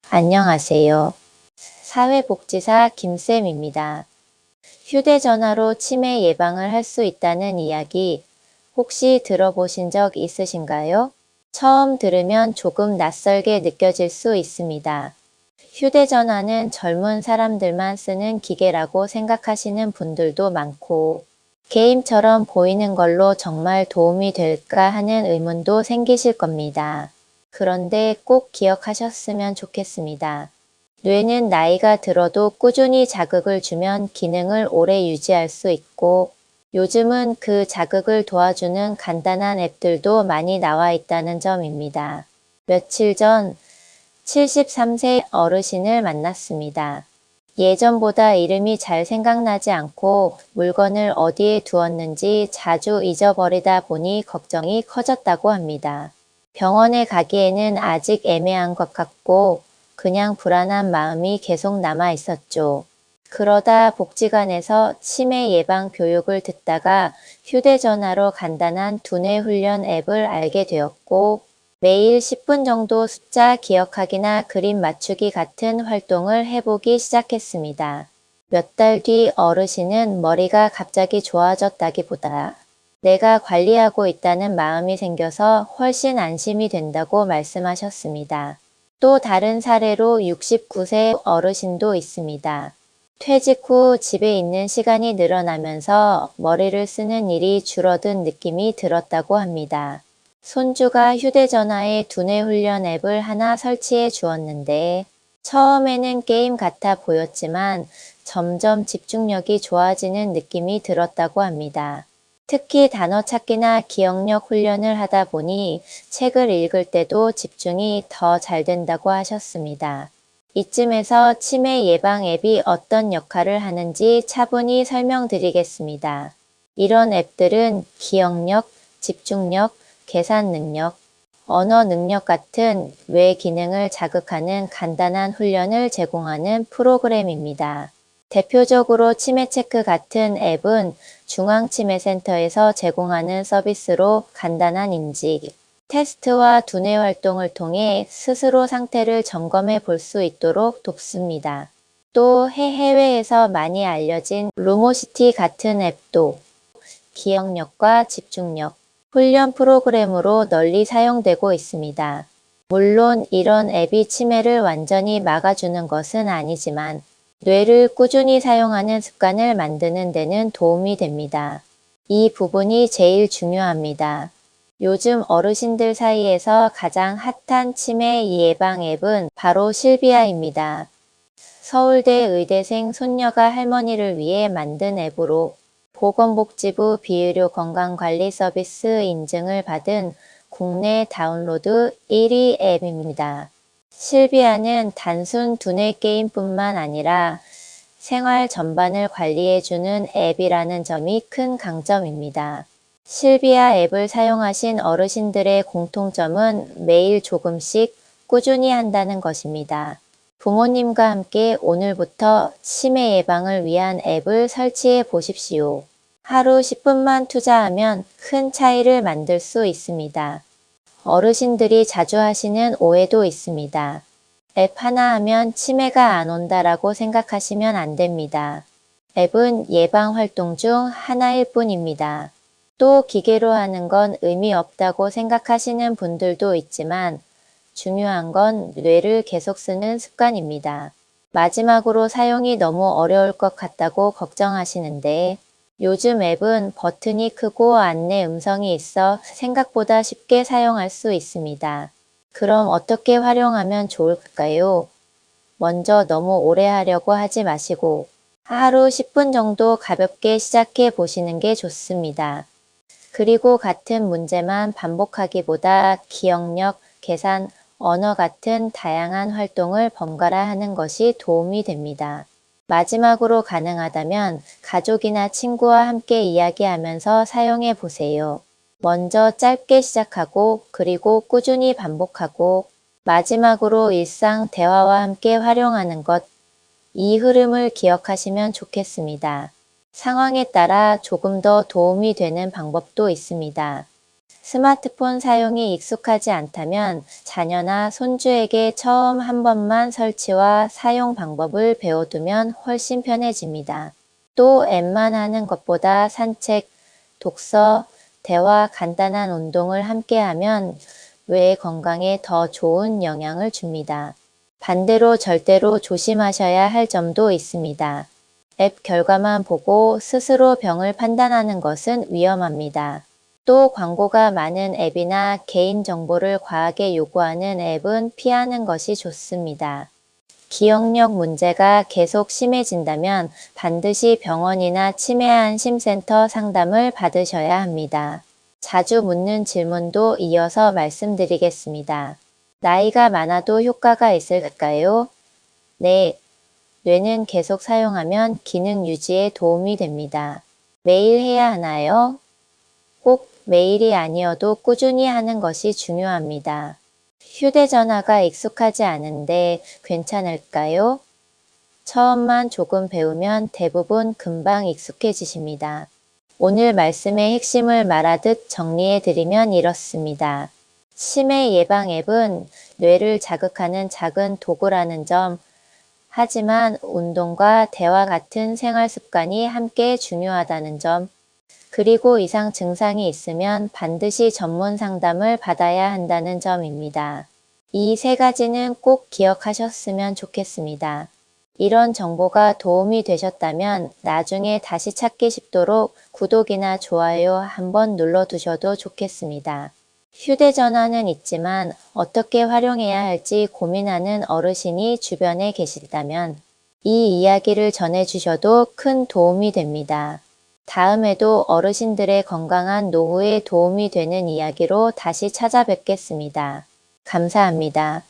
안녕하세요. 사회복지사 김쌤입니다. 휴대전화로 치매 예방을 할 수 있다는 이야기 혹시 들어보신 적 있으신가요? 처음 들으면 조금 낯설게 느껴질 수 있습니다. 휴대전화는 젊은 사람들만 쓰는 기계라고 생각하시는 분들도 많고, 게임처럼 보이는 걸로 정말 도움이 될까 하는 의문도 생기실 겁니다. 그런데 꼭 기억하셨으면 좋겠습니다. 뇌는 나이가 들어도 꾸준히 자극을 주면 기능을 오래 유지할 수 있고, 요즘은 그 자극을 도와주는 간단한 앱들도 많이 나와 있다는 점입니다. 며칠 전 73세 어르신을 만났습니다. 예전보다 이름이 잘 생각나지 않고 물건을 어디에 두었는지 자주 잊어버리다 보니 걱정이 커졌다고 합니다. 병원에 가기에는 아직 애매한 것 같고 그냥 불안한 마음이 계속 남아 있었죠. 그러다 복지관에서 치매 예방 교육을 듣다가 휴대전화로 간단한 두뇌 훈련 앱을 알게 되었고, 매일 10분 정도 숫자 기억하기나 그림 맞추기 같은 활동을 해보기 시작했습니다. 몇 달 뒤 어르신은 머리가 갑자기 좋아졌다기보다 내가 관리하고 있다는 마음이 생겨서 훨씬 안심이 된다고 말씀하셨습니다. 또 다른 사례로 69세 어르신도 있습니다. 퇴직 후 집에 있는 시간이 늘어나면서 머리를 쓰는 일이 줄어든 느낌이 들었다고 합니다. 손주가 휴대전화에 두뇌 훈련 앱을 하나 설치해 주었는데 처음에는 게임 같아 보였지만 점점 집중력이 좋아지는 느낌이 들었다고 합니다. 특히 단어 찾기나 기억력 훈련을 하다 보니 책을 읽을 때도 집중이 더 잘 된다고 하셨습니다. 이쯤에서 치매 예방 앱이 어떤 역할을 하는지 차분히 설명드리겠습니다. 이런 앱들은 기억력, 집중력, 계산 능력, 언어 능력 같은 뇌 기능을 자극하는 간단한 훈련을 제공하는 프로그램입니다. 대표적으로 치매체크 같은 앱은 중앙치매센터에서 제공하는 서비스로 간단한 인지, 테스트와 두뇌 활동을 통해 스스로 상태를 점검해 볼 수 있도록 돕습니다. 또 해외에서 많이 알려진 루모시티 같은 앱도 기억력과 집중력, 훈련 프로그램으로 널리 사용되고 있습니다. 물론 이런 앱이 치매를 완전히 막아주는 것은 아니지만 뇌를 꾸준히 사용하는 습관을 만드는 데는 도움이 됩니다. 이 부분이 제일 중요합니다. 요즘 어르신들 사이에서 가장 핫한 치매 예방 앱은 바로 실비아입니다. 서울대 의대생 손녀가 할머니를 위해 만든 앱으로 보건복지부 비의료 건강관리 서비스 인증을 받은 국내 다운로드 1위 앱입니다. 실비아는 단순 두뇌 게임뿐만 아니라 생활 전반을 관리해주는 앱이라는 점이 큰 강점입니다. 실비아 앱을 사용하신 어르신들의 공통점은 매일 조금씩 꾸준히 한다는 것입니다. 부모님과 함께 오늘부터 치매 예방을 위한 앱을 설치해 보십시오. 하루 10분만 투자하면 큰 차이를 만들 수 있습니다. 어르신들이 자주 하시는 오해도 있습니다. 앱 하나 하면 치매가 안 온다라고 생각하시면 안 됩니다. 앱은 예방 활동 중 하나일 뿐입니다. 또 기계로 하는 건 의미 없다고 생각하시는 분들도 있지만 중요한 건 뇌를 계속 쓰는 습관입니다. 마지막으로 사용이 너무 어려울 것 같다고 걱정하시는데 요즘 앱은 버튼이 크고 안내 음성이 있어 생각보다 쉽게 사용할 수 있습니다. 그럼 어떻게 활용하면 좋을까요? 먼저 너무 오래 하려고 하지 마시고 하루 10분 정도 가볍게 시작해 보시는 게 좋습니다. 그리고 같은 문제만 반복하기보다 기억력, 계산, 언어 같은 다양한 활동을 번갈아 하는 것이 도움이 됩니다. 마지막으로 가능하다면 가족이나 친구와 함께 이야기하면서 사용해 보세요. 먼저 짧게 시작하고 그리고 꾸준히 반복하고 마지막으로 일상 대화와 함께 활용하는 것, 이 흐름을 기억하시면 좋겠습니다. 상황에 따라 조금 더 도움이 되는 방법도 있습니다. 스마트폰 사용이 익숙하지 않다면 자녀나 손주에게 처음 한 번만 설치와 사용 방법을 배워두면 훨씬 편해집니다. 또 앱만 하는 것보다 산책, 독서, 대화, 간단한 운동을 함께하면 뇌 건강에 더 좋은 영향을 줍니다. 반대로 절대로 조심하셔야 할 점도 있습니다. 앱 결과만 보고 스스로 병을 판단하는 것은 위험합니다. 또 광고가 많은 앱이나 개인정보를 과하게 요구하는 앱은 피하는 것이 좋습니다. 기억력 문제가 계속 심해진다면 반드시 병원이나 치매안심센터 상담을 받으셔야 합니다. 자주 묻는 질문도 이어서 말씀드리겠습니다. 나이가 많아도 효과가 있을까요? 네, 뇌는 계속 사용하면 기능 유지에 도움이 됩니다. 매일 해야 하나요? 꼭 매일이 아니어도 꾸준히 하는 것이 중요합니다. 휴대전화가 익숙하지 않은데 괜찮을까요? 처음만 조금 배우면 대부분 금방 익숙해지십니다. 오늘 말씀의 핵심을 말하듯 정리해드리면 이렇습니다. 치매 예방 앱은 뇌를 자극하는 작은 도구라는 점, 하지만 운동과 대화 같은 생활 습관이 함께 중요하다는 점, 그리고 이상 증상이 있으면 반드시 전문 상담을 받아야 한다는 점입니다. 이 세 가지는 꼭 기억하셨으면 좋겠습니다. 이런 정보가 도움이 되셨다면 나중에 다시 찾기 쉽도록 구독이나 좋아요 한번 눌러두셔도 좋겠습니다. 휴대전화는 있지만 어떻게 활용해야 할지 고민하는 어르신이 주변에 계시다면 이 이야기를 전해주셔도 큰 도움이 됩니다. 다음에도 어르신들의 건강한 노후에 도움이 되는 이야기로 다시 찾아뵙겠습니다. 감사합니다.